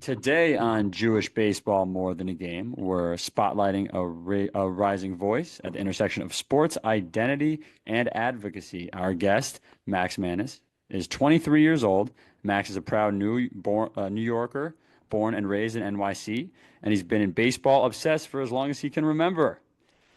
Today on Jewish Baseball More Than a Game, we're spotlighting a rising voice at the intersection of sports, identity, and advocacy. Our guest, Max Mannis, is 23 years old. Max is a proud New Yorker, born and raised in NYC, and he's been in baseball obsessed for as long as he can remember.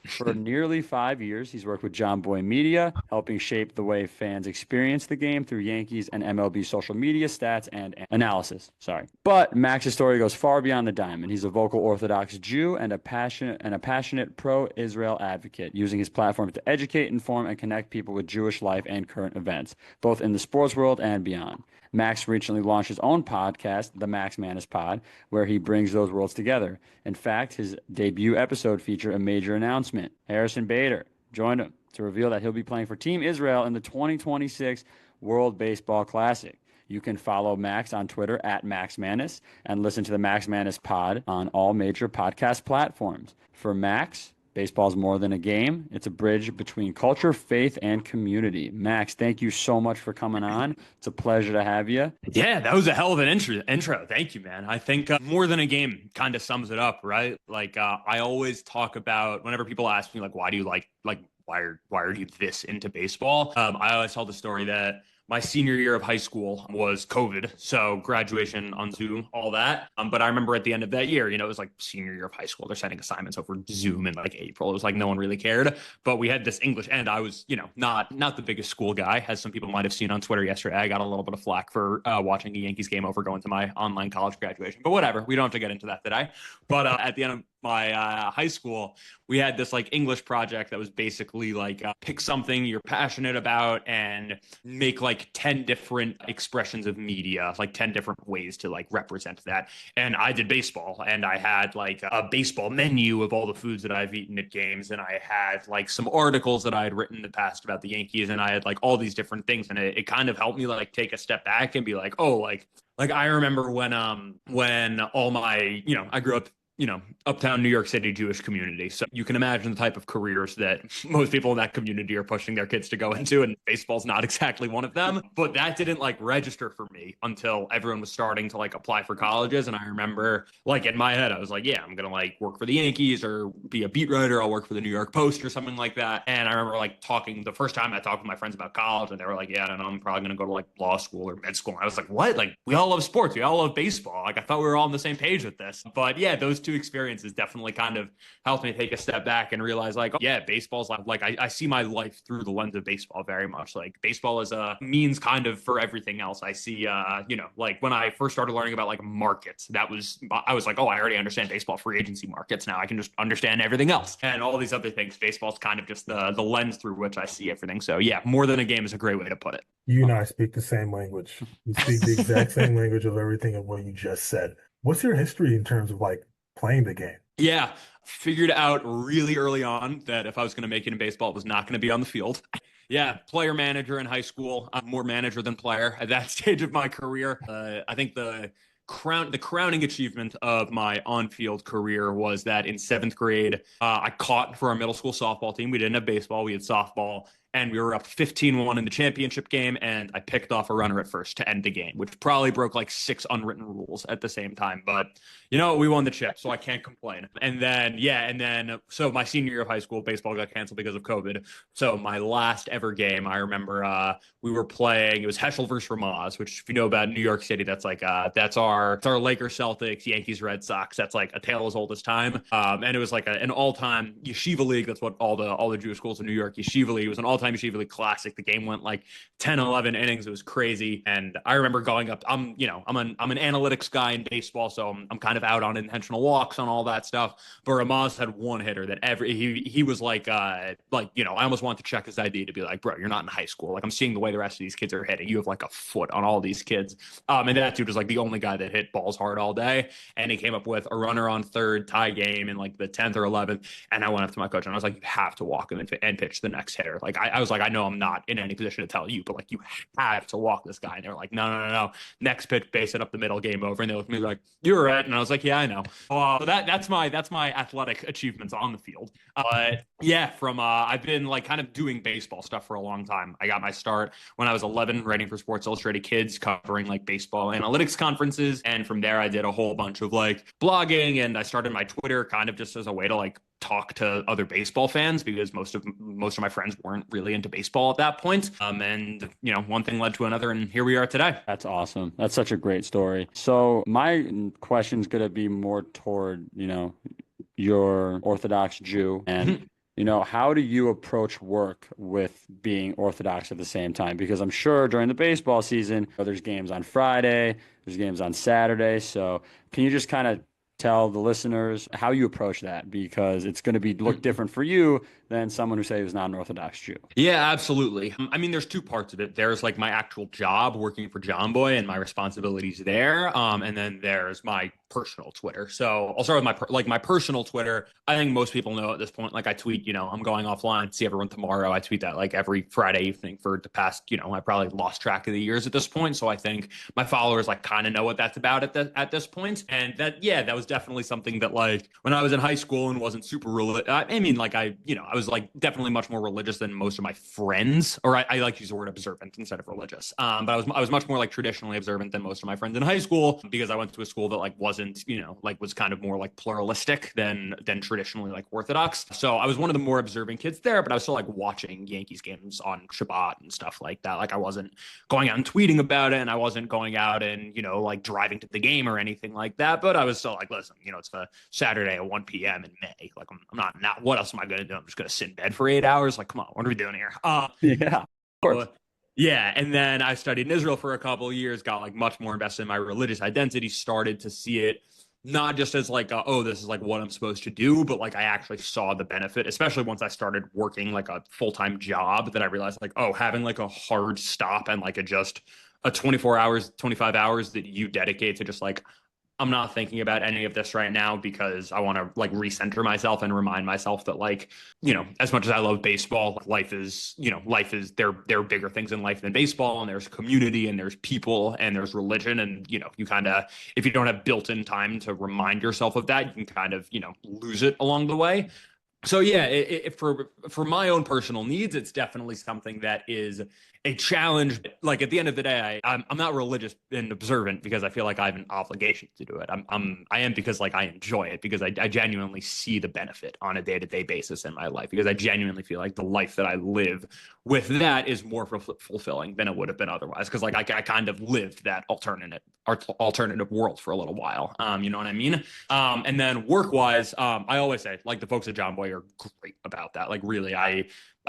For nearly 5 years, he's worked with John Boy Media, helping shape the way fans experience the game through Yankees and MLB social media stats and analysis. Sorry. But Max's story goes far beyond the diamond. He's a vocal Orthodox Jew and a passionate pro-Israel advocate, using his platform to educate, inform, and connect people with Jewish life and current events, both in the sports world and beyond. Max recently launched his own podcast, The Max Manus Pod, where he brings those worlds together. In fact, his debut episode featured a major announcement. Harrison Bader joined him to reveal that he'll be playing for Team Israel in the 2026 World Baseball Classic. You can follow Max on Twitter at Max Manus and listen to the Max Manus Pod on all major podcast platforms. For Max, baseball's more than a game. It's a bridge between culture, faith, and community. Max, thank you so much for coming on. It's a pleasure to have you. Yeah, that was a hell of an intro. Thank you, man. I think more than a game kind of sums it up, right? I always talk about whenever people ask me, like, why do you why are you this into baseball? I always tell the story that my senior year of high school was COVID, so graduation on Zoom, all that. But I remember at the end of that year, it was like senior year of high school. They're sending assignments over Zoom in like April. It was like no one really cared. But we had this English, and I was, not the biggest school guy, as some people might have seen on Twitter yesterday. I got a little bit of flack for watching a Yankees game over going to my online college graduation. But whatever, we don't have to get into that today. But at the end of my high school, we had this like English project that was basically like pick something you're passionate about and make like 10 different expressions of media, like 10 different ways to like represent that. And I did baseball, and I had like a baseball menu of all the foods that I've eaten at games. And I had like some articles that I had written in the past about the Yankees, and I had like all these different things. And it kind of helped me like take a step back and be like, oh, like I remember when all my, I grew up uptown New York City Jewish community. So you can imagine the type of careers that most people in that community are pushing their kids to go into, and baseball's not exactly one of them. But that didn't like register for me until everyone was starting to like apply for colleges. And I remember like in my head, I was like, yeah, I'm gonna like work for the Yankees or be a beat writer. I'll work for the New York Post or something like that. And I remember like talking the first time I talked with my friends about college, and they were like, yeah, I don't know, I'm probably gonna go to like law school or med school. And I was like, what? Like, we all love sports, we all love baseball. Like, I thought we were all on the same page with this. But yeah, those two experiences definitely kind of helped me take a step back and realize like, oh, yeah, baseball's like I see my life through the lens of baseball very much. Like, baseball is a means kind of for everything else. I see like when I first started learning about like markets, I was like, oh, I already understand baseball free agency markets. Now I can just understand everything else and all these other things. Baseball's kind of just the lens through which I see everything. So yeah, more than a game is a great way to put it. You and I speak the same language. We speak the exact same language of everything of what you just said. What's your history in terms of like playing the game? Yeah, figured out really early on that if I was going to make it in baseball, it was not going to be on the field. Yeah, player manager in high school. I'm more manager than player at that stage of my career. I think the crowning achievement of my on-field career was that in seventh grade, I caught for our middle school softball team. We didn't have baseball, we had softball, and we were up 15-1 in the championship game, and I picked off a runner at first to end the game, which probably broke like 6 unwritten rules at the same time. But, we won the chip, so I can't complain. And then, so my senior year of high school, baseball got canceled because of COVID. So my last ever game, I remember we were playing, it was Heschel versus Ramaz, which if you know about New York City, that's like, that's our Lakers, Celtics, Yankees, Red Sox. That's like a tale as old as time. And it was like an all-time yeshiva league. That's what all the Jewish schools in New York, yeshiva league. It was an all-time yeshiva league classic. The game went like 10, 11 innings. It was crazy. And I remember going up, I'm an analytics guy in baseball, so I'm kind of out on intentional walks on all that stuff. But Ramaz had one hitter that he was like, I almost wanted to check his ID to be like, bro, you're not in high school. Like, I'm seeing the way the rest of these kids are hitting. You have like a foot on all these kids. And that dude was like the only guy that hit balls hard all day. And he came up with a runner on third, tie game in like the 10th or 11th. And I went up to my coach and I was like, you have to walk him and pitch the next hitter. Like, I was like, I know I'm not in any position to tell you, but like you have to walk this guy. And they were like, no. Next pitch, base it up the middle, game over. And they looked at me like, you're right. And I was like, yeah, I know. So that's my athletic achievements on the field. But yeah, from I've been like kind of doing baseball stuff for a long time. I got my start when I was 11, writing for Sports Illustrated Kids, covering like baseball analytics conferences. And from there, I did a whole bunch of like blogging, and I started my Twitter kind of just as a way to like talk to other baseball fans, because most of my friends weren't really into baseball at that point. And you know, one thing led to another, and here we are today. That's awesome. That's such a great story. So my question's gonna be more toward, your Orthodox Jew, and how do you approach work with being Orthodox at the same time? Because I'm sure during the baseball season, there's games on Friday, there's games on Saturday. So can you just kind of tell the listeners how you approach that? Because it's going to look different for you than someone who say was not an Orthodox Jew. Yeah, absolutely. I mean, there's two parts of it. There's like my actual job working for John Boy and my responsibilities there. And then there's my personal Twitter. So I'll start with my personal Twitter. I think most people know at this point, like I tweet, I'm going offline, see everyone tomorrow. I tweet that like every Friday evening for the past, I probably lost track of the years at this point. So I think my followers like kind of know what that's about at this point. And that was definitely something that like when I was in high school and wasn't super religious. I mean, like I was like definitely much more religious than most of my friends, or I like to use the word observant instead of religious. But I was much more like traditionally observant than most of my friends in high school, because I went to a school that like wasn't, like was kind of more like pluralistic than traditionally like Orthodox. So I was one of the more observant kids there, but I was still like watching Yankees games on Shabbat and stuff like that. Like I wasn't going out and tweeting about it, and I wasn't going out and, like driving to the game or anything like that. But I was still like, listen, it's a Saturday at 1 p.m. in May. Like I'm not, what else am I going to do? I'm just going to sit in bed for 8 hours. Like, come on, what are we doing here? Yeah, of course. Yeah, and then I studied in Israel for a couple of years, got like much more invested in my religious identity, started to see it not just as like, oh, this is like what I'm supposed to do, but like I actually saw the benefit, especially once I started working like a full-time job, that I realized like, oh, having like a hard stop and like a 24 hours, 25 hours that you dedicate to just like, I'm not thinking about any of this right now because I want to like recenter myself and remind myself that like, as much as I love baseball, life is there are bigger things in life than baseball, and there's community and there's people and there's religion, and you kind of, if you don't have built-in time to remind yourself of that, you can kind of lose it along the way. So yeah, for my own personal needs, it's definitely something that is a challenge. Like at the end of the day, I'm not religious and observant because I feel like I have an obligation to do it. I am because like I enjoy it, because I genuinely see the benefit on a day-to-day basis in my life, because I genuinely feel like the life that I live with that is more fulfilling than it would have been otherwise. Because like I kind of lived that alternative world for a little while. You know what I mean? And then work-wise, I always say like the folks at John Boy are great about that. Like really, I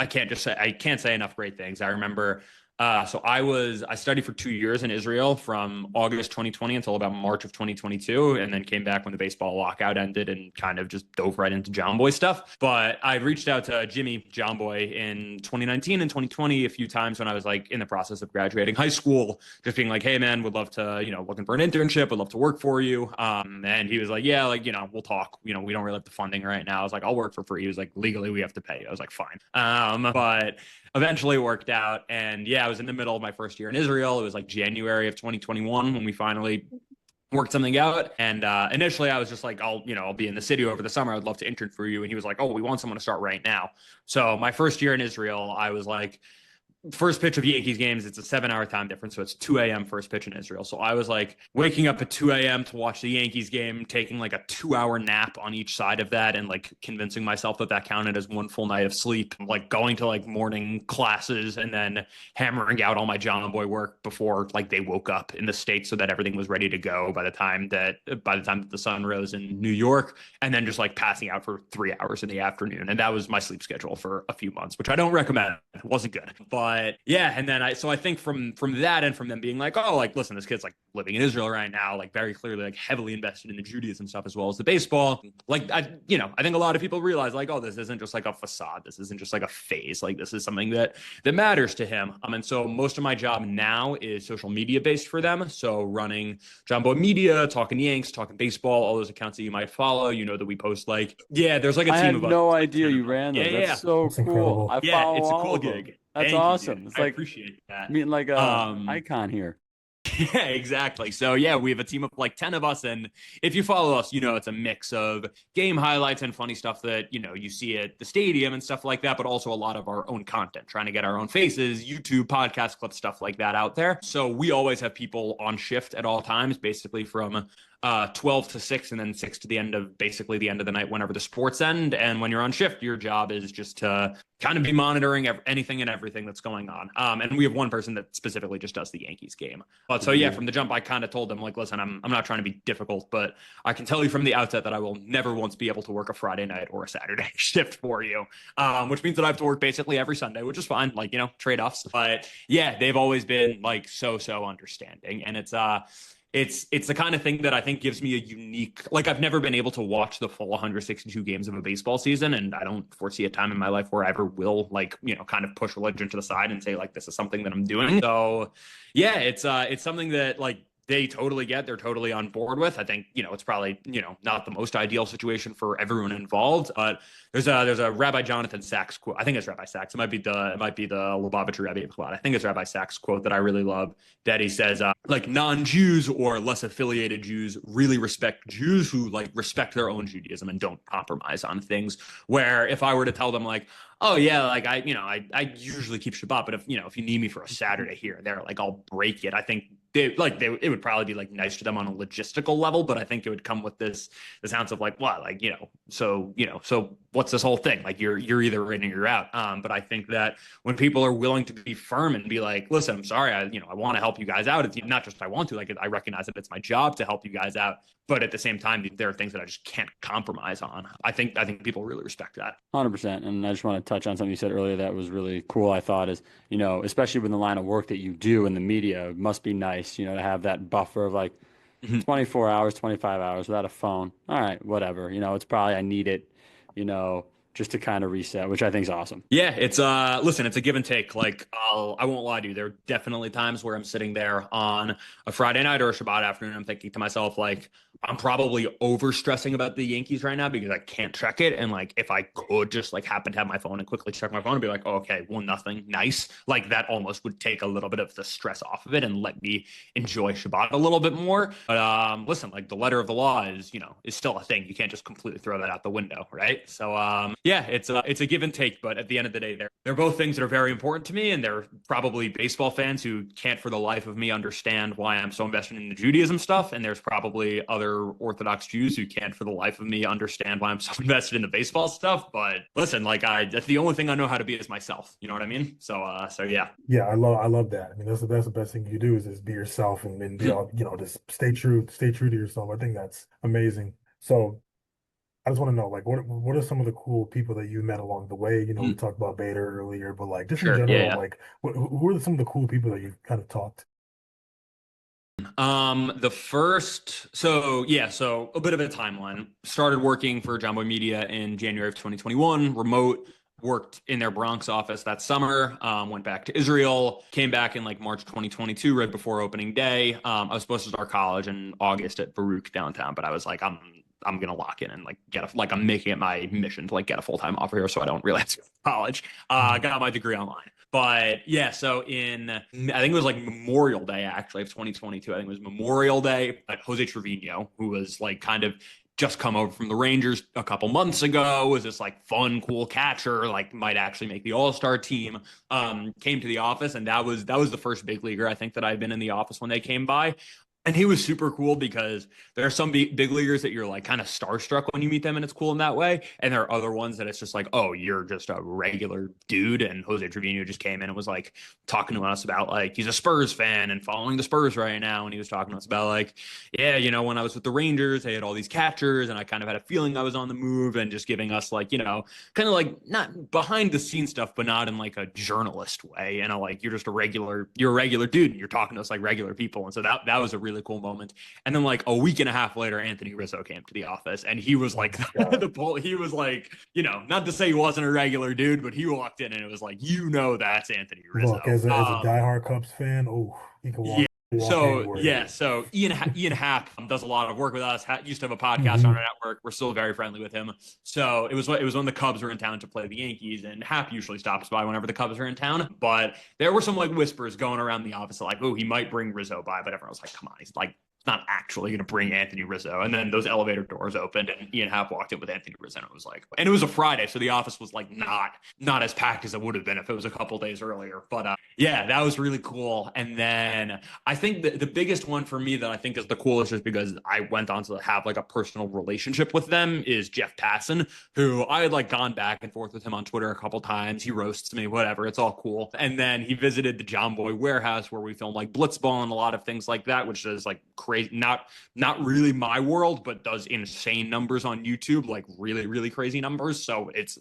can't say enough great things. I remember, so I studied for 2 years in Israel from August 2020 until about March of 2022, and then came back when the baseball lockout ended and kind of just dove right into John Boy stuff. But I reached out to Jimmy John Boy in 2019 and 2020 a few times when I was like in the process of graduating high school, just being like, hey man, would love to, looking for an internship, would love to work for you. And he was like, yeah, like, we'll talk, we don't really have the funding right now. I was like, I'll work for free. He was like, legally we have to pay. I was like, fine. But eventually worked out. And yeah, I was in the middle of my first year in Israel. It was like January of 2021 when we finally worked something out. And initially I was just like, I'll be in the city over the summer. I'd love to intern for you. And he was like, oh, we want someone to start right now. So my first year in Israel, I was like, first pitch of Yankees games, it's a 7-hour time difference. So it's 2 a.m. first pitch in Israel. So I was like waking up at 2 a.m. to watch the Yankees game, taking like a 2-hour nap on each side of that, and like convincing myself that counted as one full night of sleep, like going to like morning classes and then hammering out all my John Boy work before like they woke up in the States so that everything was ready to go by the time that the sun rose in New York, and then just like passing out for 3 hours in the afternoon. And that was my sleep schedule for a few months, which I don't recommend. It wasn't good. But But yeah, and then I think from that and from them being like, oh, like listen, this kid's like living in Israel right now, like very clearly like heavily invested in the Judaism stuff as well as the baseball. Like I think a lot of people realize like, oh, this isn't just like a facade. This isn't just like a phase. Like this is something that matters to him. And so most of my job now is social media based for them. So running John Boy Media, talking Yanks, talking baseball, all those accounts that you might follow. You know that we post like, yeah, there's like a I team had of us. no Like idea 10 you of us. ran Yeah, those. yeah, That's yeah. so That's cool. incredible. I Yeah, follow it's a all cool of them. gig. That's Thank you, dude. awesome. It's I like appreciate that. meeting like a Um, icon here. Yeah, exactly. So yeah, we have a team of like 10 of us. And if you follow us, you know, it's a mix of game highlights and funny stuff that, you know, you see at the stadium and stuff like that, but also a lot of our own content, trying to get our own faces, YouTube, podcast clips, stuff like that out there. So we always have people on shift at all times, basically from 12 to 6 and then 6 to the end of basically the end of the night whenever the sports end. And when you're on shift, your job is just to kind of be monitoring anything and everything that's going on. And we have one person that specifically just does the Yankees game. But so yeah, from the jump, I kind of told them like, listen, I'm not trying to be difficult, but I can tell you from the outset that I will never once be able to work a Friday night or a Saturday shift for you, which means that I have to work basically every Sunday, which is fine, like, you know, trade-offs. But yeah, they've always been like so understanding, and it's the kind of thing that I think gives me a unique, like I've never been able to watch the full 162 games of a baseball season, and I don't foresee a time in my life where I ever will, like, you know, kind of push religion to the side and say like this is something that I'm doing. So yeah, it's something that like they totally get, they're totally on board with. I think, you know, it's probably, you know, not the most ideal situation for everyone involved, but there's a Rabbi Jonathan Sachs quote. I think it's Rabbi Sachs. It might be the Lubavitcher Rebbe quote. I think it's Rabbi Sachs quote that I really love, that he says, like non-Jews or less affiliated Jews really respect Jews who like respect their own Judaism and don't compromise on things. Where if I were to tell them like, oh yeah, like I usually keep Shabbat, but if you need me for a Saturday here and there, like I'll break it. I think it would probably be like nice to them on a logistical level, but I think it would come with this ounce of like, what, like, so what's this whole thing? Like you're either in or you're out. But I think that when people are willing to be firm and be like, listen, I'm sorry, I want to help you guys out. It's not just I want to, like I recognize that it's my job to help you guys out, but at the same time, there are things that I just can't compromise on. I think people really respect that. 100%. And I just want to touch on something you said earlier that was really cool, I thought, is, especially with the line of work that you do in the media, it must be nice, to have that buffer of like Mhm. 24 hours, 25 hours without a phone. All right, whatever. It's probably I need it, just to kind of reset, which I think is awesome. Yeah, it's listen, it's a give and take. Like I won't lie to you. There are definitely times where I'm sitting there on a Friday night or a Shabbat afternoon. I'm thinking to myself, like, I'm probably over stressing about the Yankees right now because I can't check it. And like if I could just like happen to have my phone and quickly check my phone and be like, oh, okay, 1-0, nice. Like that almost would take a little bit of the stress off of it and let me enjoy Shabbat a little bit more. But listen, like the letter of the law is still a thing. You can't just completely throw that out the window, right? So yeah, it's a give and take, but at the end of the day, they're both things that are very important to me, and they're probably baseball fans who can't for the life of me understand why I'm so invested in the Judaism stuff, and there's probably other Orthodox Jews who can't for the life of me understand why I'm so invested in the baseball stuff. But listen, like that's the only thing I know how to be is myself. You know what I mean? So yeah. Yeah, I love that. I mean, that's the best thing you do is just be yourself and be all, just stay true to yourself. I think that's amazing. So I just want to know, like, what are some of the cool people that you met along the way? We Mm, talked about Beta earlier, but like just in sure. Yeah, general, yeah. like, who are some of the cool people that you've kind of talked The first, so yeah, so a bit of a timeline. Started working for Jumbo Media in January of 2021, remote, worked in their Bronx office that summer, went back to Israel, came back in like March 2022, right before opening day. I was supposed to start college in August at Baruch downtown, but I was like, I'm gonna lock in and like I'm making it my mission to like get a full-time offer here so I don't really have to go to college. to? Got my degree online. But yeah, so I think it was like Memorial Day actually of 2022. I think it was Memorial Day. But Jose Trevino, who was like kind of just come over from the Rangers a couple months ago, was this like fun, cool catcher, like might actually make the All-Star team. Came to the office, and that was the first big leaguer I think that I'd been in the office when they came by. And he was super cool because there are some big leaguers that you're like kind of starstruck when you meet them and it's cool in that way. And there are other ones that it's just like, oh, you're just a regular dude. And Jose Trevino just came in and was like talking to us about like he's a Spurs fan and following the Spurs right now. And he was talking to us about like, yeah, you know, when I was with the Rangers, they had all these catchers and I kind of had a feeling I was on the move and just giving us like, you know, kind of like not behind the scenes stuff, but not in like a journalist way. And like, you're just you're a regular dude and you're talking to us like regular people. And so that was a really cool moment. And then like a week and a half later, Anthony Rizzo came to the office and he was like he was like, you know, not to say he wasn't a regular dude, but he walked in and it was like, you know, that's Anthony Rizzo. Look, as a diehard Cubs fan, oh, he can Yeah. walk So anywhere. yeah, so Ian Happ does a lot of work with us. Used to have a podcast on Hmm. our network. We're still very friendly with him. So it was when the Cubs were in town to play the Yankees, and Happ usually stops by whenever the Cubs are in town. But there were some like whispers going around the office, like, oh, he might bring Rizzo by, but everyone was like, come on, he's like not actually going to bring Anthony Rizzo. And then those elevator doors opened and Ian Happ walked in with Anthony Rizzo. And it was like, and it was a Friday. So the office was like not as packed as it would have been if it was a couple days earlier. But yeah, that was really cool. And then I think the biggest one for me that I think is the coolest is because I went on to have like a personal relationship with them is Jeff Passan, who I had like gone back and forth with him on Twitter a couple times. He roasts me, whatever. It's all cool. And then he visited the John Boy warehouse where we filmed like Blitzball and a lot of things like that, which is like crazy, not really my world, but does insane numbers on YouTube, like really, really crazy numbers. So it's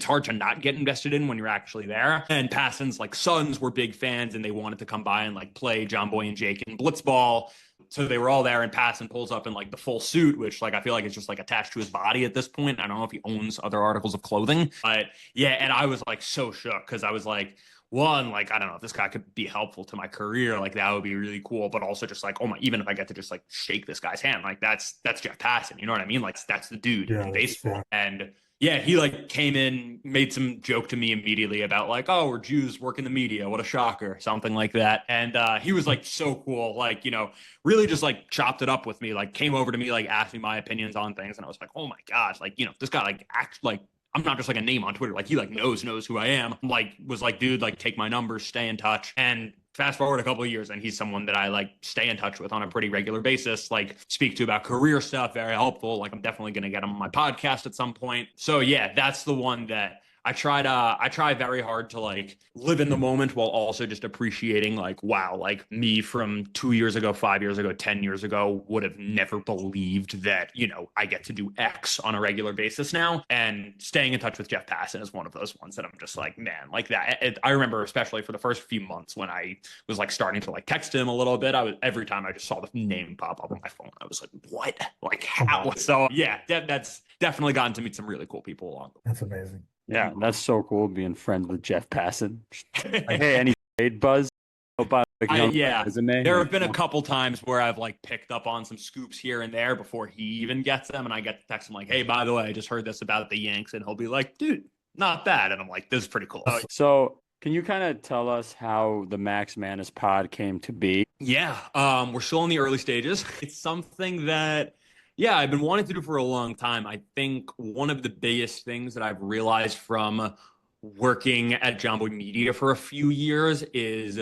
hard to not get invested in when you're actually there. And Passan's like sons were big fans and they wanted to come by and like play John Boy and Jake in Blitzball. So they were all there and Passan pulls up in like the full suit, which like I feel like it's just like attached to his body at this point. I don't know if he owns other articles of clothing, but yeah. And I was like so shook because I was like, one, like, I don't know if this guy could be helpful to my career, like that would be really cool. But also just like, oh my, even if I get to just like shake this guy's hand, like that's Jeff Passan, you know what I mean? Like that's the dude in baseball. Yeah. And yeah, he like came in, made some joke to me immediately about like, oh, we're Jews work in the media. What a shocker, something like that. And he was like so cool, like, you know, really just like chopped it up with me, like came over to me, like asked me my opinions on things. And I was like, oh my gosh, like, you know, this guy like act like I'm not just like a name on Twitter. Like he like knows who I am. Like was like, dude, like take my numbers, stay in touch. And fast forward a couple of years and he's someone that I like stay in touch with on a pretty regular basis, like speak to about career stuff, very helpful. Like I'm definitely going to get him on my podcast at some point. So yeah, that's the one that I try very hard to like live in the moment while also just appreciating like, wow, like me from 2 years ago, 5 years ago, 10 years ago would have never believed that, you know, I get to do X on a regular basis now. And staying in touch with Jeff Passan is one of those ones that I'm just like, man, like that. I remember especially for the first few months when I was like starting to like text him a little bit, every time I just saw the name pop up on my phone, I was like, what? Like how? So yeah, that's definitely gotten to meet some really cool people along the way. That's amazing. Yeah, that's so cool being friends with Jeff Passan. Like, hey, any trade buzz about like Yeah, resume? there have been a couple times where I've like picked up on some scoops here and there before he even gets them, and I get to text him like, "Hey, by the way, I just heard this about the Yanks," and he'll be like, "Dude, not bad," and I'm like, "This is pretty cool." So, can you kind of tell us how the Max Manus pod came to be? Yeah, we're still in the early stages. It's something that, yeah, I've been wanting to do for a long time. I think one of the biggest things that I've realized from working at John Boy Media for a few years is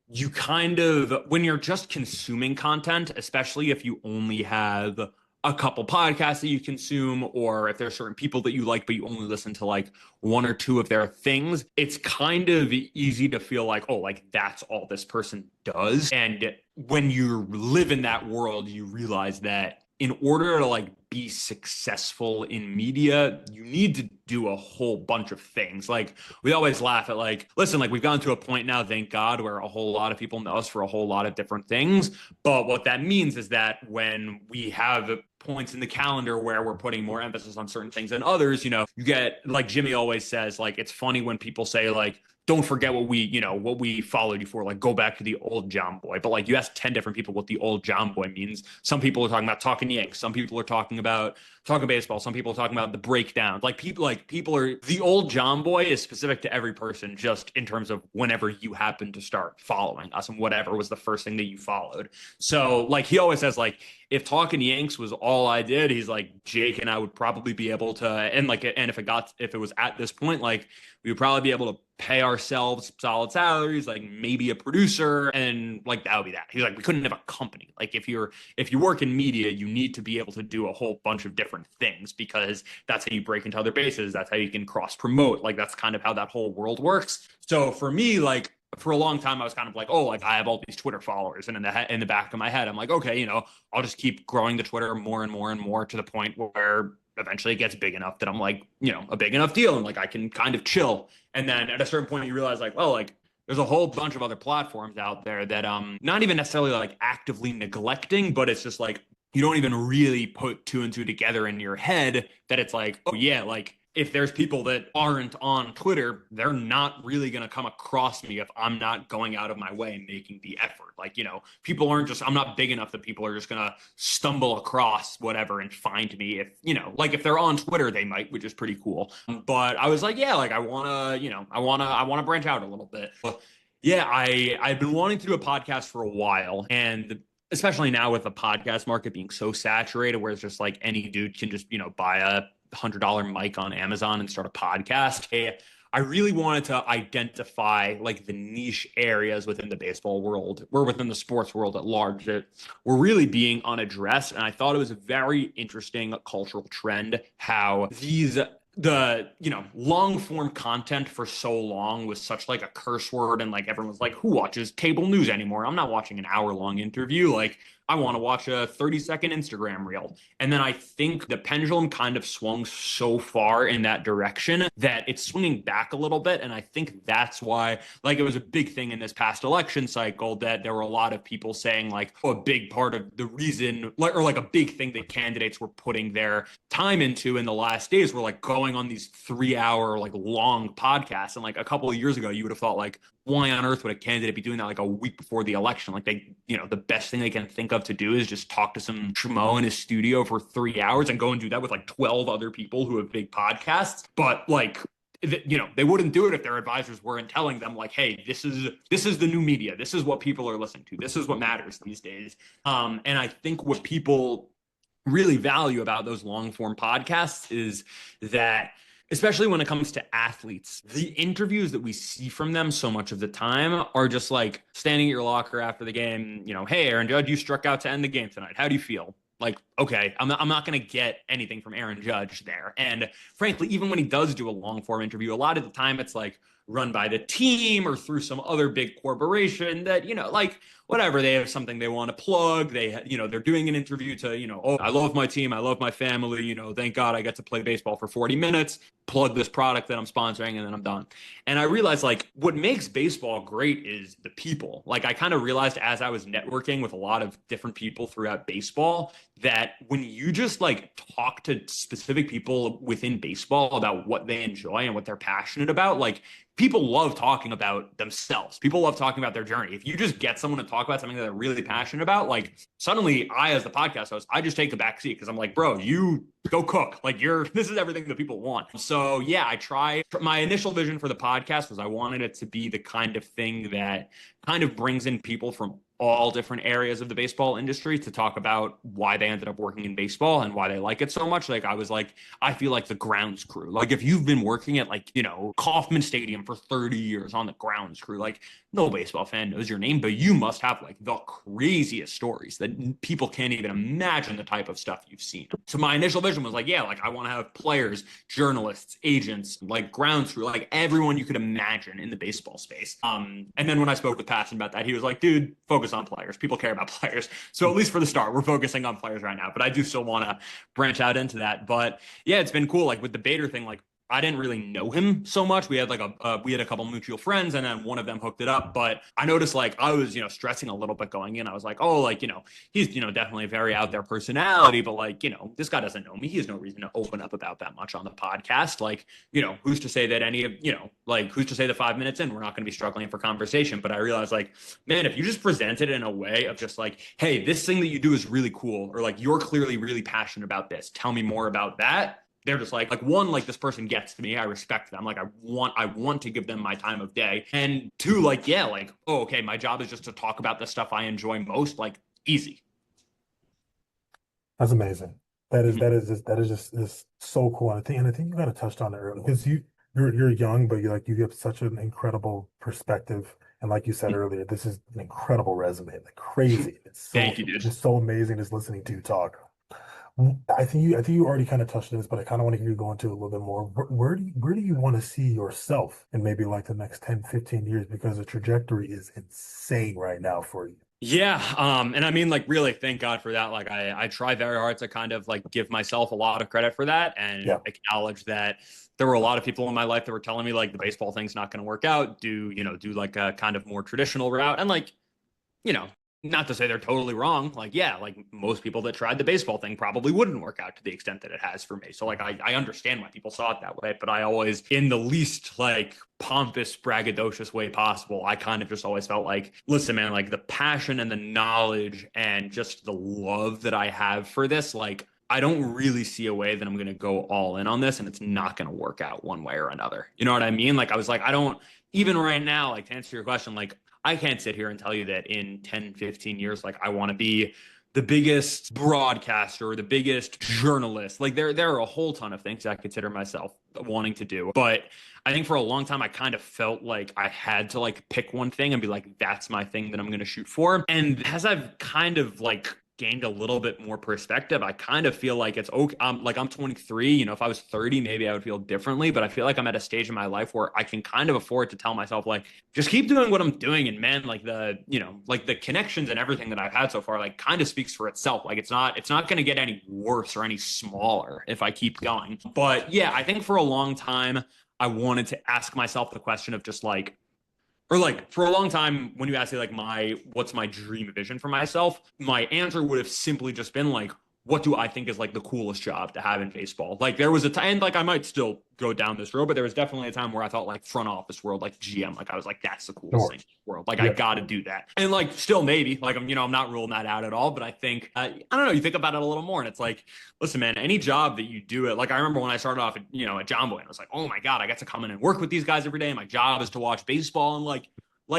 you kind of, when you're just consuming content, especially if you only have a couple podcasts that you consume, or if there's certain people that you like, but you only listen to like one or two of their things, it's kind of easy to feel like, oh, like that's all this person does. And when you live in that world, you realize that in order to like be successful in media, you need to do a whole bunch of things. Like we always laugh at like, listen, like we've gotten to a point now, thank God, where a whole lot of people know us for a whole lot of different things. But what that means is that when we have points in the calendar where we're putting more emphasis on certain things than others, you know, you get like Jimmy always says, like, it's funny when people say like, don't forget what we followed you for, like go back to the old John Boy. But like you ask 10 different people what the old John Boy means. Some people are talking about talking Yanks. Some people are talking about talking baseball. Some people are talking about the breakdowns. Like people are, the old John Boy is specific to every person, just in terms of whenever you happen to start following us and whatever was the first thing that you followed. So like he always says, like, if talking Yanks was all I did, he's like, Jake and I would probably be able to, and if it was at this point, like we would probably be able to pay ourselves solid salaries, like maybe a producer, and like that would be that. He's like, we couldn't have a company. Like if you work in media, you need to be able to do a whole bunch of different things because that's how you break into other bases. That's how you can cross promote. Like that's kind of how that whole world works. So for me, like for a long time, I was kind of like, oh, like I have all these Twitter followers, and in the back of my head, I'm like, okay, I'll just keep growing the Twitter more and more and more to the point where eventually it gets big enough that I'm like, a big enough deal, and like I can kind of chill. And then at a certain point, you realize like, well, like there's a whole bunch of other platforms out there that not even necessarily like actively neglecting, but it's just like you don't even really put two and two together in your head that it's like, oh yeah, like if there's people that aren't on Twitter, they're not really going to come across me if I'm not going out of my way and making the effort. Like, people aren't just, I'm not big enough that people are just going to stumble across whatever and find me. If, like if they're on Twitter, they might, which is pretty cool. But I was like, yeah, like I want to, I want to branch out a little bit. But yeah, I've been wanting to do a podcast for a while, and especially now with the podcast market being so saturated where it's just like any dude can just, buy a $100 mic on Amazon and start a podcast. I really wanted to identify like the niche areas within the baseball world or within the sports world at large that were really being unaddressed. And I thought it was a very interesting cultural trend how the long form content for so long was such like a curse word, and like everyone's like, who watches cable news anymore? I'm not watching an hour long interview. Like I want to watch a 30-second Instagram reel. And then I think the pendulum kind of swung so far in that direction that it's swinging back a little bit. And I think that's why, like, it was a big thing in this past election cycle that there were a lot of people saying, like, oh, a big part of the reason, or like a big thing that candidates were putting their time into in the last days were like going on these 3-hour, like, long podcasts. And like a couple of years ago, you would have thought, like, why on earth would a candidate be doing that like a week before the election? Like the best thing they can think of to do is just talk to some schmo in his studio for 3 hours and go and do that with like 12 other people who have big podcasts. But like, they wouldn't do it if their advisors weren't telling them like, hey, this is the new media. This is what people are listening to. This is what matters these days. And I think what people really value about those long form podcasts is that, especially when it comes to athletes, the interviews that we see from them so much of the time are just like standing at your locker after the game, hey, Aaron Judge, you struck out to end the game tonight. How do you feel? Like, okay, I'm not going to get anything from Aaron Judge there. And frankly, even when he does do a long form interview, a lot of the time it's like run by the team or through some other big corporation that, like whatever, they have something they want to plug. They're doing an interview to, oh, I love my team. I love my family. Thank God I get to play baseball for 40 minutes, plug this product that I'm sponsoring, and then I'm done. And I realized like what makes baseball great is the people. Like I kind of realized as I was networking with a lot of different people throughout baseball that when you just like talk to specific people within baseball about what they enjoy and what they're passionate about, like people love talking about themselves. People love talking about their journey. If you just get someone to talk about something that they're really passionate about, like suddenly I, as the podcast host, I just take a back seat because I'm like, bro, you go cook. Like this is everything that people want. So yeah, my initial vision for the podcast was I wanted it to be the kind of thing that kind of brings in people from all different areas of the baseball industry to talk about why they ended up working in baseball and why they like it so much. Like I was like, I feel like the grounds crew. Like if you've been working at like, Kauffman Stadium for 30 years on the grounds crew, like no baseball fan knows your name, but you must have like the craziest stories that people can't even imagine the type of stuff you've seen. So my initial vision was like, yeah, like I want to have players, journalists, agents, like grounds crew, like everyone you could imagine in the baseball space. And then when I spoke with Passion about that, he was like, dude, focus on players. People care about players. So at least for the start, we're focusing on players right now, but I do still want to branch out into that. But yeah, it's been cool. Like with the Bader thing, like I didn't really know him so much. We had like we had a couple mutual friends, and then one of them hooked it up. But I noticed like I was, stressing a little bit going in. I was like, oh, like, he's, definitely a very out there personality, but like, this guy doesn't know me. He has no reason to open up about that much on the podcast. Like, who's to say that who's to say that 5 minutes in, we're not going to be struggling for conversation. But I realized like, man, if you just present it in a way of just like, hey, this thing that you do is really cool, or like, you're clearly really passionate about this. Tell me more about that. They're just like one, like this person gets to me. I respect them. Like I want to give them my time of day. And two, like, yeah, like, oh, okay, my job is just to talk about the stuff I enjoy most. Like easy. That's amazing. Mhm. That is just so cool. And I think you kind of touched on it earlier because you're young, but you have such an incredible perspective. And like you said earlier, this is an incredible resume, like crazy. Thank you, dude. It's so amazing just listening to you talk. I think you already kind of touched on this, but I kind of want to hear you go into it a little bit more. Where do you want to see yourself in maybe like the next 10, 15 years? Because the trajectory is insane right now for you. Yeah, and I mean, like, really, thank God for that. Like, I try very hard to kind of like give myself a lot of credit for that and Yeah. acknowledge that there were a lot of people in my life that were telling me like the baseball thing's not going to work out. Do like a kind of more traditional route, and like you know, not to say they're totally wrong. Like, yeah, like most people that tried the baseball thing probably wouldn't work out to the extent that it has for me. So, like, I understand why people saw it that way, but I always, in the least like pompous, braggadocious way possible, I kind of just always felt like, listen, man, like the passion and the knowledge and just the love that I have for this, like, I don't really see a way that I'm going to go all in on this and it's not going to work out one way or another. You know what I mean? Like, I was like, I don't, even right now, like to answer your question, like, I can't sit here and tell you that in 10, 15 years, like I want to be the biggest broadcaster or the biggest journalist. Like there are a whole ton of things I consider myself wanting to do. But I think for a long time I kind of felt like I had to like pick one thing and be like, that's my thing that I'm gonna shoot for. And as I've kind of like gained a little bit more perspective, I kind of feel like it's okay. Like I'm 23, you know, if I was 30, maybe I would feel differently, but I feel like I'm at a stage in my life where I can kind of afford to tell myself like, just keep doing what I'm doing. And man, like like the connections and everything that I've had so far, like kind of speaks for itself. Like it's not going to get any worse or any smaller if I keep going. But yeah, I think for a long time, I wanted to ask myself the question of just like, or like for a long time when you ask me like what's my dream vision for myself, my answer would have simply just been like, what do I think is like the coolest job to have in baseball? Like there was a time, and like I might still go down this road, but there was definitely a time where I thought like front office world, like GM, like I was like, that's the coolest Sure. thing in the world. Like I Yeah. got to do that. And like still maybe, like I'm not ruling that out at all, but I think, I don't know, you think about it a little more and it's like, listen, man, any job that you do it, like I remember when I started off at John Boy, and I was like, oh my God, I get to come in and work with these guys every day. And my job is to watch baseball and like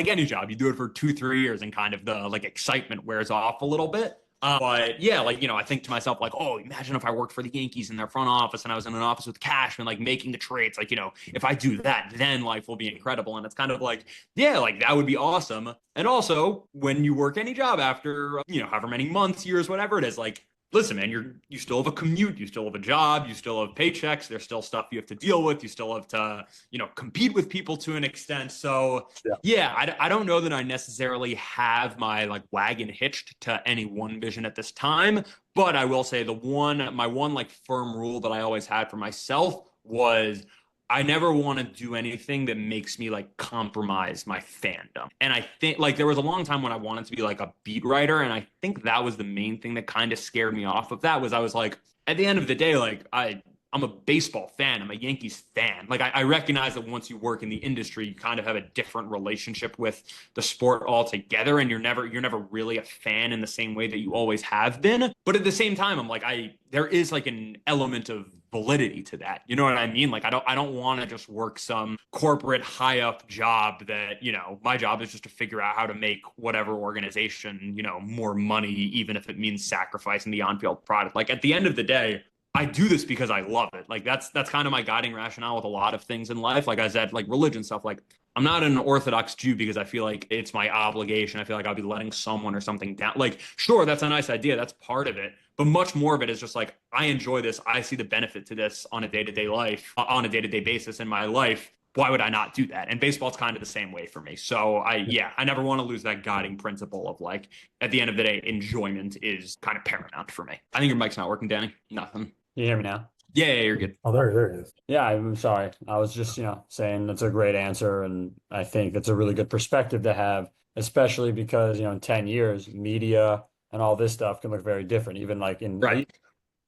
any job, you do it for 2, 3 years and kind of the like excitement wears off a little bit. But yeah, like, I think to myself, like, oh, imagine if I worked for the Yankees in their front office and I was in an office with Cashman, like making the trades. Like, if I do that, then life will be incredible. And it's kind of like, yeah, like that would be awesome. And also, when you work any job after, however many months, years, whatever it is, like, listen, man, you still have a commute, you still have a job, you still have paychecks. There's still stuff you have to deal with. You still have to, compete with people to an extent. So Yeah. yeah, I don't know that I necessarily have my like wagon hitched to any one vision at this time, but I will say my one like firm rule that I always had for myself was I never want to do anything that makes me like compromise my fandom. And I think like there was a long time when I wanted to be like a beat writer, and I think that was the main thing that kind of scared me off of that was I was like, at the end of the day, like I'm a baseball fan. I'm a Yankees fan. Like I recognize that once you work in the industry, you kind of have a different relationship with the sport altogether, and you're never really a fan in the same way that you always have been. But at the same time, I'm like there is like an element of validity to that. You know what I mean? Like I don't want to just work some corporate high up job that, my job is just to figure out how to make whatever organization, more money, even if it means sacrificing the on-field product. Like at the end of the day, I do this because I love it. Like that's kind of my guiding rationale with a lot of things in life. Like I said, like religion stuff. Like I'm not an Orthodox Jew because I feel like it's my obligation. I feel like I'll be letting someone or something down. Like, sure, that's a nice idea. That's part of it. But much more of it is just like I enjoy this. I see the benefit to this on a day-to-day life, on a day-to-day basis in my life. Why would I not do that? And baseball's kind of the same way for me. So I never want to lose that guiding principle of like, at the end of the day, enjoyment is kind of paramount for me. I think your mic's not working, Danny. Nothing. You hear me now? Yeah, you're good. Oh, there it is. Yeah, I'm sorry. I was just, saying that's a great answer. And I think that's a really good perspective to have, especially because, in 10 years, media and all this stuff can look very different, even like in Right.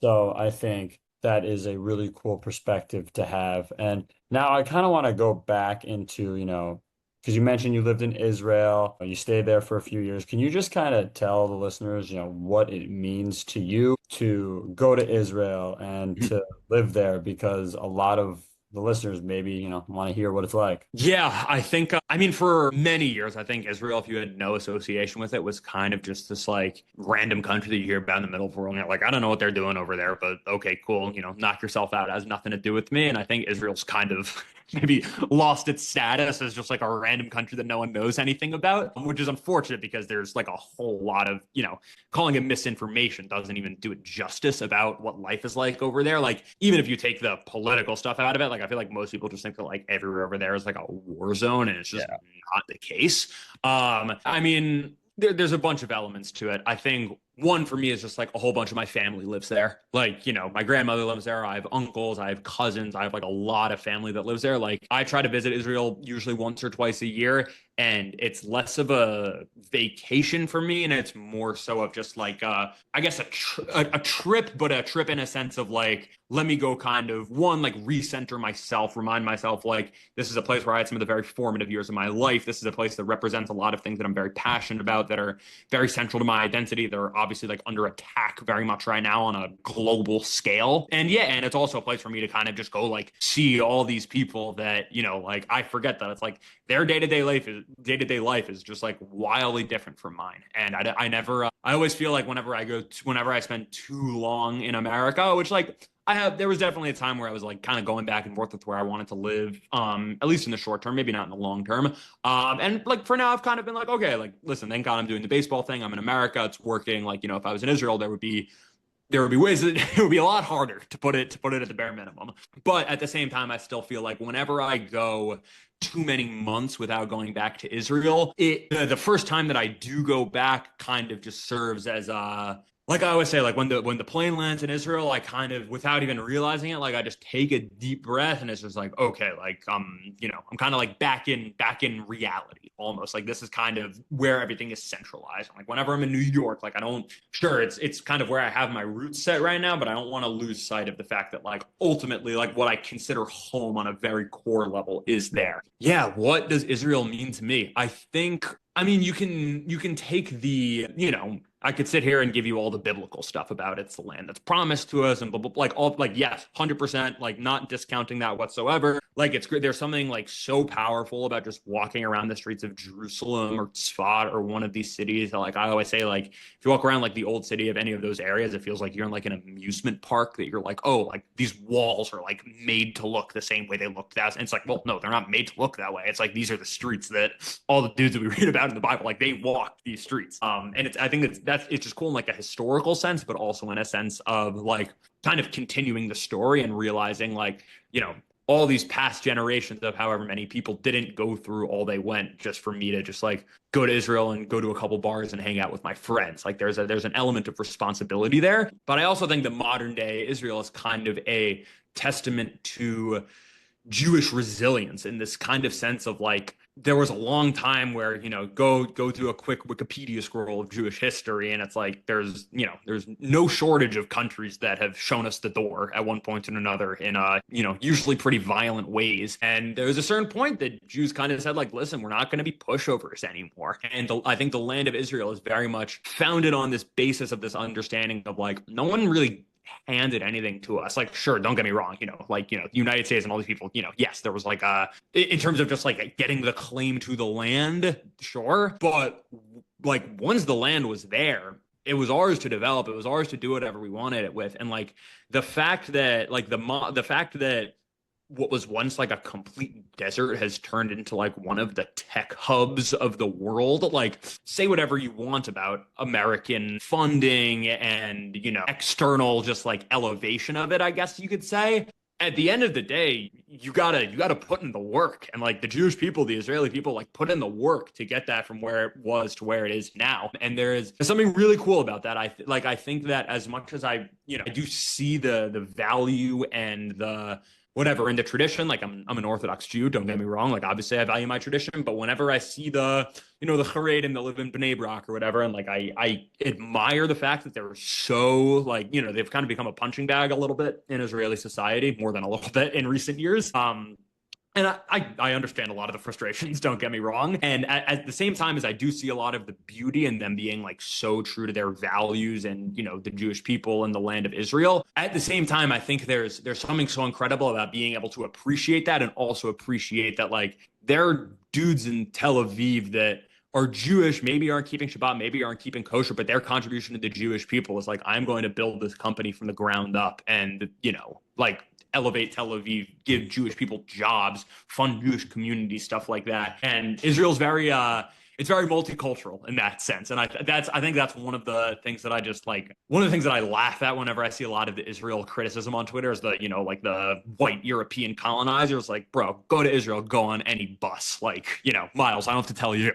so I think that is a really cool perspective to have. And now I kind of want to go back into, because you mentioned you lived in Israel, you stayed there for a few years. Can you just kind of tell the listeners, what it means to you to go to Israel and to live there? Because a lot of the listeners maybe, want to hear what it's like. Yeah, I think, I mean, for many years, I think Israel, if you had no association with it, was kind of just this like random country that you hear about in the middle of the world. And you're like, I don't know what they're doing over there, but okay, cool. Knock yourself out. It has nothing to do with me. And I think Israel's kind of maybe lost its status as just like a random country that no one knows anything about, which is unfortunate because there's like a whole lot of, calling it misinformation doesn't even do it justice about what life is like over there. Like, even if you take the political stuff out of it, like, I feel like most people just think that like everywhere over there is like a war zone, and it's just not the case. I mean, there's a bunch of elements to it. I think one for me is just like a whole bunch of my family lives there. Like, my grandmother lives there. I have uncles, I have cousins, I have like a lot of family that lives there. Like, I try to visit Israel usually once or twice a year, and it's less of a vacation for me, and it's more so of just like I guess a trip, but a trip in a sense of like, let me go kind of one, like recenter myself, remind myself like this is a place where I had some of the very formative years of my life. This is a place that represents a lot of things that I'm very passionate about, that are very central to my identity, that are obviously like under attack very much right now on a global scale. And yeah, and it's also a place for me to kind of just go like see all these people that, like I forget that it's like their day-to-day life is just like wildly different from mine. And I never I always feel like whenever I spend too long in America, which like there was definitely a time where I was like kind of going back and forth with where I wanted to live, at least in the short term, maybe not in the long term. And like for now, I've kind of been like, okay, like listen, thank God I'm doing the baseball thing. I'm in America, it's working. Like, if I was in Israel, there would be ways that it would be a lot harder to put it at the bare minimum. But at the same time, I still feel like whenever I go too many months without going back to Israel, the first time that I do go back kind of just serves as like I always say, like when the plane lands in Israel, I kind of, without even realizing it, like I just take a deep breath, and it's just like, okay, like I'm kind of like back in reality almost. Like this is kind of where everything is centralized. Like whenever I'm in New York, like it's kind of where I have my roots set right now, but I don't want to lose sight of the fact that like ultimately like what I consider home on a very core level is there. Yeah, what does Israel mean to me? I mean, you can take the, I could sit here and give you all the biblical stuff about it's the land that's promised to us and blah, blah, blah, like all like, yes, 100%, like not discounting that whatsoever. Like it's great. There's something like so powerful about just walking around the streets of Jerusalem or Tzfat or one of these cities. Like I always say, like if you walk around like the old city of any of those areas, it feels like you're in like an amusement park, that you're like, oh, like these walls are like made to look the same way they looked. And it's like, well, no, they're not made to look that way. It's like these are the streets that all the dudes that we read about in the Bible, like they walked these streets. And I think it's just cool in like a historical sense, but also in a sense of like kind of continuing the story and realizing like, all these past generations of however many people didn't go through all they went just for me to just like go to Israel and go to a couple bars and hang out with my friends. Like there's an element of responsibility there. But I also think that modern day Israel is kind of a testament to Jewish resilience in this kind of sense of like there was a long time where go through a quick Wikipedia scroll of Jewish history, and it's like there's no shortage of countries that have shown us the door at one point or another in usually pretty violent ways. And there was a certain point that Jews kind of said like, listen, we're not going to be pushovers anymore. And I think the land of Israel is very much founded on this basis of this understanding of like no one really handed anything to us. Like, sure, don't get me wrong, the United States and all these people, yes, there was like in terms of just like getting the claim to the land, sure. But like once the land was there, it was ours to develop, it was ours to do whatever we wanted it with. And like the fact that what was once like a complete desert has turned into like one of the tech hubs of the world. Like say whatever you want about American funding and, external just like elevation of it, I guess you could say. At the end of the day, you gotta put in the work. And like the Jewish people, the Israeli people, like put in the work to get that from where it was to where it is now. And there's something really cool about that. I think that as much as I do see the value and the whatever in the tradition, like I'm an Orthodox Jew, don't get me wrong, like obviously I value my tradition, but whenever I see the the Haredim that live in Bnei Brak or whatever, and like I admire the fact that they're so like they've kind of become a punching bag a little bit in Israeli society, more than a little bit in recent years. And I understand a lot of the frustrations, don't get me wrong. And at the same time as I do see a lot of the beauty in them being like so true to their values and, the Jewish people and the land of Israel, at the same time, I think there's something so incredible about being able to appreciate that and also appreciate that like there are dudes in Tel Aviv that are Jewish, maybe aren't keeping Shabbat, maybe aren't keeping kosher, but their contribution to the Jewish people is like, I'm going to build this company from the ground up. And, like, elevate Tel Aviv, give Jewish people jobs, fund Jewish communities, stuff like that. And Israel's very it's very multicultural in that sense. And I think that's one of the things that I just like, one of the things that I laugh at whenever I see a lot of the Israel criticism on Twitter is the, like the white European colonizers, like, bro, go to Israel, go on any bus. Like, Miles, I don't have to tell you.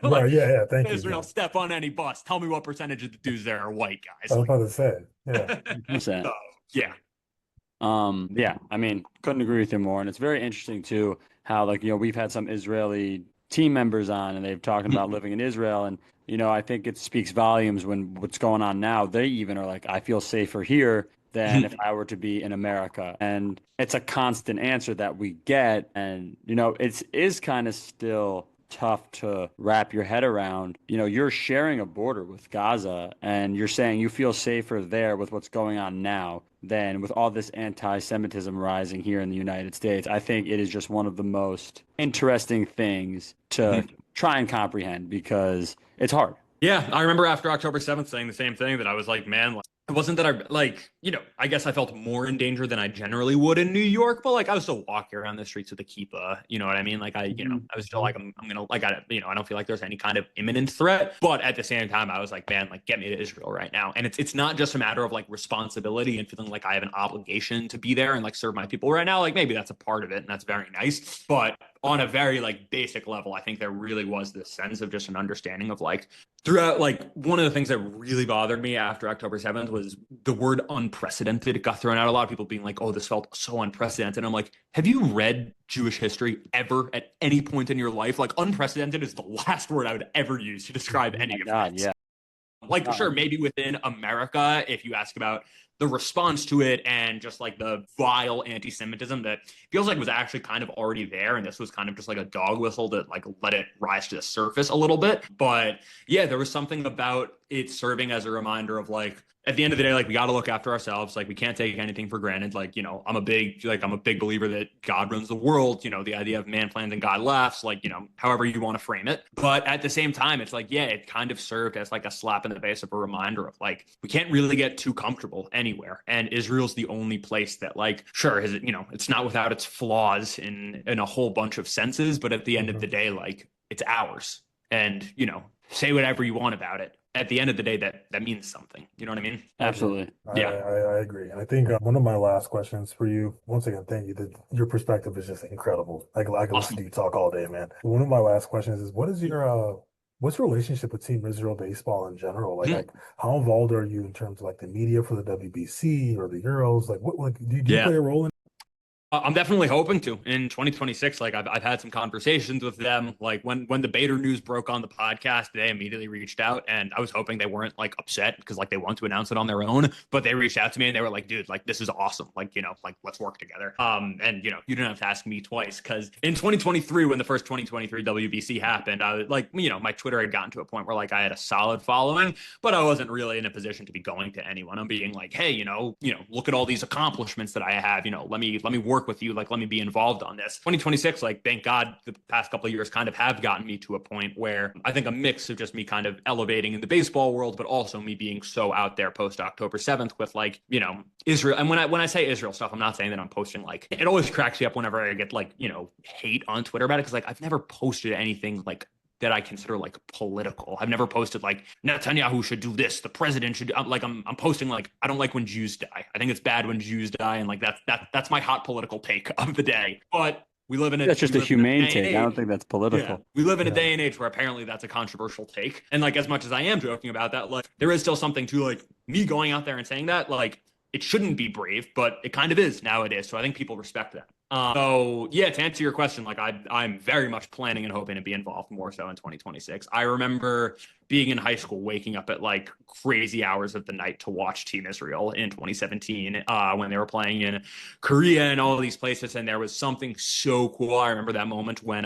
Like, Right, yeah, thank you. Israel, step on any bus. Tell me what percentage of the dudes there are white I guys. was about to say, yeah. 100%. So, yeah. Yeah, I mean, couldn't agree with you more. And it's very interesting too, how like, we've had some Israeli team members on and they've talking about living in Israel. And, I think it speaks volumes when what's going on now, they even are like, I feel safer here than if I were to be in America. And it's a constant answer that we get. And, it is kind of still tough to wrap your head around. You're sharing a border with Gaza and you're saying you feel safer there with what's going on now than with all this anti-Semitism rising here in the United States. I think it is just one of the most interesting things to try and comprehend because it's hard. Yeah, I remember after October 7th saying the same thing, that I was like, man, it wasn't that I guess I felt more in danger than I generally would in New York, but like I was still walking around the streets of the Kippah, you know what I mean? Like I was still like, I'm gonna, like, I don't feel like there's any kind of imminent threat, but at the same time, I was like, man, like get me to Israel right now. And it's not just a matter of like responsibility and feeling like I have an obligation to be there and like serve my people right now. Like maybe that's a part of it and that's very nice, but on a very like basic level, I think there really was this sense of just an understanding of like throughout, like one of the things that really bothered me after October 7th was the word unprecedented. It got thrown out. A lot of people being like, oh, this felt so unprecedented. And I'm like, have you read Jewish history ever at any point in your life? Like unprecedented is the last word I would ever use to describe any of God, this. yeah. Like, sure, maybe within America, if you ask about the response to it and just like the vile anti-Semitism that feels like was actually kind of already there, and this was kind of just like a dog whistle to like let it rise to the surface a little bit. But yeah, there was something about it serving as a reminder of like, at the end of the day, like we got to look after ourselves. Like we can't take anything for granted. Like, I'm a big believer that God runs the world, the idea of man plans and God laughs, like, however you want to frame it. But at the same time, it's like, yeah, it kind of served as like a slap in the face of a reminder of like, we can't really get too comfortable anywhere. And Israel's the only place that like, sure, is it, it's not without its flaws in a whole bunch of senses, but at the end of the day, like it's ours. And, say whatever you want about it. At the end of the day, that means something. You know what I mean? Absolutely. Yeah, I agree. And I think one of my last questions for you, once again, thank you. Your perspective is just incredible. I can listen to you talk all day, man. One of my last questions is, what's your relationship with Team Israel baseball in general? Like how involved are you in terms of like the media for the WBC or the Euros? Like do you play a role in? I'm definitely hoping to in 2026. Like I've had some conversations with them. Like when the Bader news broke on the podcast, they immediately reached out, and I was hoping they weren't like upset because like they want to announce it on their own. But they reached out to me and they were like, dude, like this is awesome. Like like let's work together. And you didn't have to ask me twice, because in 2023, when the first 2023 WBC happened, I was like, my Twitter had gotten to a point where like I had a solid following, but I wasn't really in a position to be going to anyone. I'm being like, hey, look at all these accomplishments that I have. Let me work with you, like let me be involved on this. 2026, like thank God the past couple of years kind of have gotten me to a point where I think a mix of just me kind of elevating in the baseball world, but also me being so out there post October 7th with like Israel. And when I say Israel stuff, I'm not saying that I'm posting like, it always cracks me up whenever I get like hate on Twitter about it, because like I've never posted anything like that I consider like political. I've never posted like Netanyahu should do this, the president should do, I'm posting like, I don't like when Jews die. I think it's bad when Jews die, and like that's my hot political take of the day. But we live in that's just a humane take. I don't think that's political. Yeah. We live in a day and age where apparently that's a controversial take. And like as much as I am joking about that, like there is still something to like me going out there and saying that, like it shouldn't be brave, but it kind of is nowadays. So I think people respect that. So yeah, to answer your question, like I'm very much planning and hoping to be involved more so in 2026. I remember being in high school, waking up at like crazy hours of the night to watch Team Israel in 2017 when they were playing in Korea and all of these places. And there was something so cool. I remember that moment when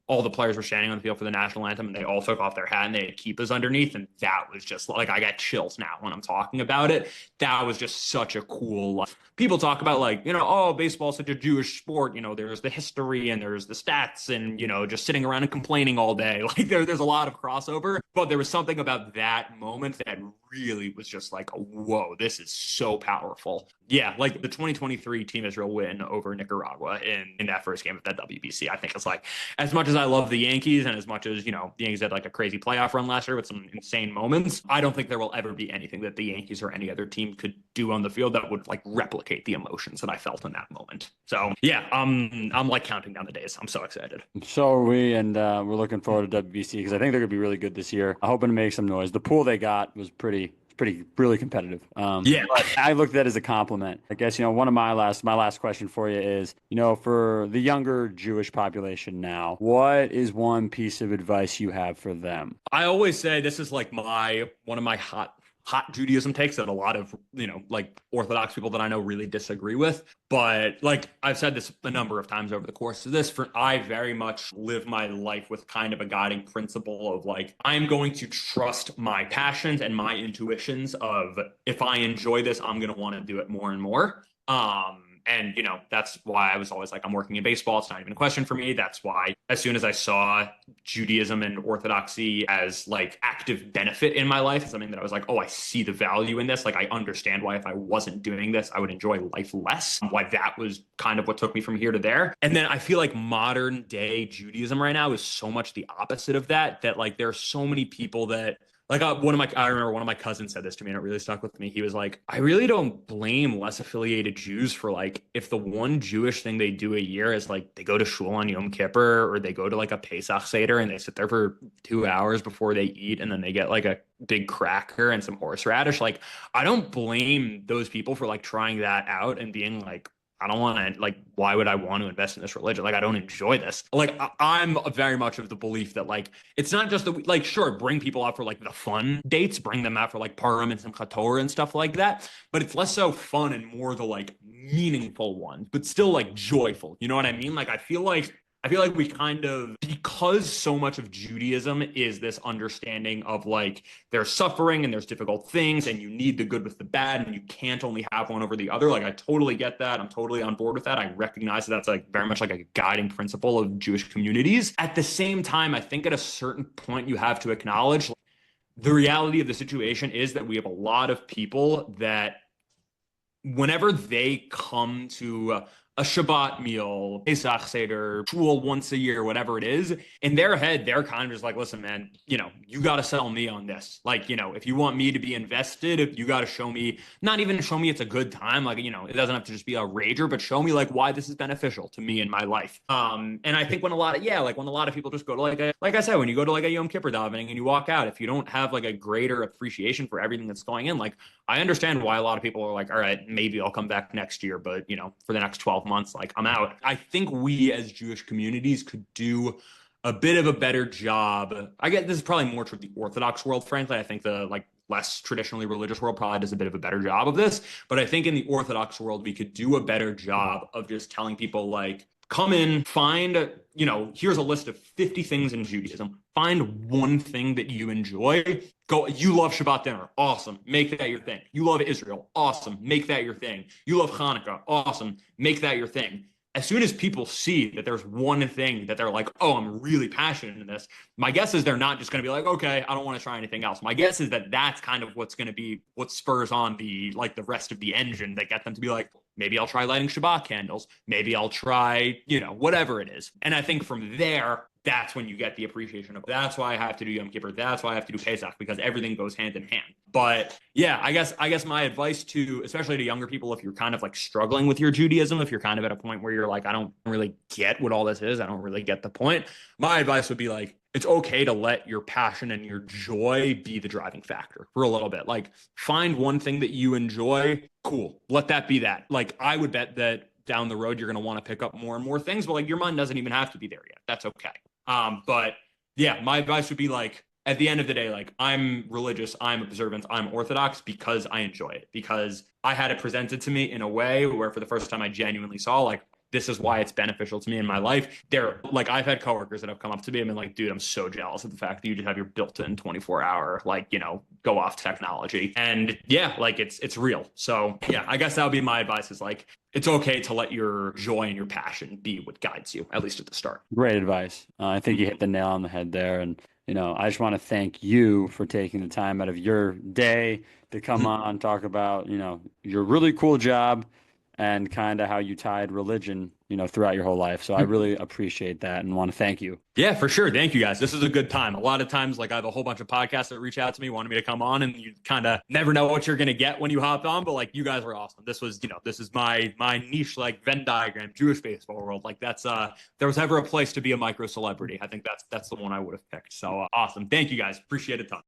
all the players were standing on the field for the national anthem and they all took off their hat and they had kippahs underneath. And that was just like, I got chills now when I'm talking about it. That was just such a cool, people talk about like, oh, baseball is such a Jewish Jewish sport, there's the history and there's the stats and, just sitting around and complaining all day. Like there's a lot of crossover, but there was something about that moment that really was just like, whoa, this is so powerful. Yeah, like the 2023 Team Israel win over Nicaragua in that first game of that WBC. I think it's like, as much as I love the Yankees and as much as, the Yankees had like a crazy playoff run last year with some insane moments, I don't think there will ever be anything that the Yankees or any other team could do on the field that would like replicate the emotions that I felt in that moment. So yeah, I'm like counting down the days. I'm so excited. So are we, and we're looking forward to WBC because I think they're going to be really good this year. I'm hoping to make some noise. The pool they got was really competitive. Yeah. But I looked at that as a compliment. I guess, one of my last question for you is, for the younger Jewish population now, what is one piece of advice you have for them? I always say this is like one of my hot Judaism takes that a lot of, like Orthodox people that I know really disagree with. But like I've said this a number of times over the course of this, I very much live my life with kind of a guiding principle of like, I'm going to trust my passions and my intuitions of if I enjoy this, I'm going to want to do it more and more. And, that's why I was always like, I'm working in baseball. It's not even a question for me. That's why as soon as I saw Judaism and Orthodoxy as like active benefit in my life, something that I was like, oh, I see the value in this. Like, I understand why if I wasn't doing this, I would enjoy life less. Why that was kind of what took me from here to there. And then I feel like modern day Judaism right now is so much the opposite of that like there are so many people that like I remember one of my cousins said this to me and it really stuck with me. He was like, I really don't blame less affiliated Jews for like, if the one Jewish thing they do a year is like, they go to shul on Yom Kippur or they go to like a Pesach Seder and they sit there for 2 hours before they eat and then they get like a big cracker and some horseradish. Like, I don't blame those people for like trying that out and being like, I don't want to, like, why would I want to invest in this religion? Like, I don't enjoy this. Like, I'm very much of the belief that, like, it's not just like, sure, bring people out for, like, the fun dates, bring them out for, like, Purim and Simchat Torah and stuff like that. But it's less so fun and more the, like, meaningful ones, but still, like, joyful. You know what I mean? Like, I feel like we kind of, because so much of Judaism is this understanding of like there's suffering and there's difficult things and you need the good with the bad and you can't only have one over the other. Like I totally get that. I'm totally on board with that. I recognize that that's like very much like a guiding principle of Jewish communities. At the same time, I think at a certain point you have to acknowledge the reality of the situation is that we have a lot of people that whenever they come to a Shabbat meal, Pesach Seder, shul once a year, whatever it is, in their head, they're kind of just like, listen, man, you got to sell me on this. Like, if you want me to be invested, if you got to show me, not even show me it's a good time. Like, it doesn't have to just be a rager, but show me like why this is beneficial to me in my life. And I think when a lot of people just go to like I said, when you go to like a Yom Kippur davening and you walk out, if you don't have like a greater appreciation for everything that's going in, like I understand why a lot of people are like, all right, maybe I'll come back next year, but for the next 12 months, like I'm out. I think we as Jewish communities could do a bit of a better job. I get this is probably more toward the Orthodox world, frankly. I think the like less traditionally religious world probably does a bit of a better job of this. But I think in the Orthodox world, we could do a better job of just telling people like, come in, find, here's a list of 50 things in Judaism. Find one thing that you enjoy. Go, you love Shabbat dinner. Awesome. Make that your thing. You love Israel. Awesome. Make that your thing. You love Hanukkah. Awesome. Make that your thing. As soon as people see that there's one thing that they're like, oh, I'm really passionate in this, my guess is they're not just going to be like, okay, I don't want to try anything else. My guess is that that's kind of what's going to be what spurs on the rest of the engine that get them to be like, maybe I'll try lighting Shabbat candles. Maybe I'll try, whatever it is. And I think from there, that's when you get the appreciation of that's why I have to do Yom Kippur. That's why I have to do Pesach, because everything goes hand in hand. But yeah, I guess my advice to, especially to younger people, if you're kind of like struggling with your Judaism, if you're kind of at a point where you're like, I don't really get what all this is, I don't really get the point. My advice would be like, it's okay to let your passion and your joy be the driving factor for a little bit. Like find one thing that you enjoy. Cool. Let that be that. Like I would bet that down the road, you're going to want to pick up more and more things, but like your mind doesn't even have to be there yet. That's okay. But yeah, my advice would be like, at the end of the day, like I'm religious, I'm observant, I'm Orthodox because I enjoy it, because I had it presented to me in a way where for the first time I genuinely saw like, this is why it's beneficial to me in my life. They're like, I've had coworkers that have come up to me and been like, dude, I'm so jealous of the fact that you just have your built-in 24-hour, like, go off technology. And yeah, like it's real. So yeah, I guess that would be my advice, is like, it's okay to let your joy and your passion be what guides you, at least at the start. Great advice. I think you hit the nail on the head there. And, I just want to thank you for taking the time out of your day to come on, talk about, your really cool job and kind of how you tied religion, throughout your whole life. So I really appreciate that and want to thank you. Yeah, for sure. Thank you guys. This is a good time. A lot of times, like I have a whole bunch of podcasts that reach out to me, wanting me to come on, and you kind of never know what you're going to get when you hop on. But like, you guys are awesome. This was, this is my niche, like Venn diagram, Jewish baseball world. Like that's there was ever a place to be a micro celebrity, I think that's the one I would have picked. So awesome. Thank you guys. Appreciate it a ton.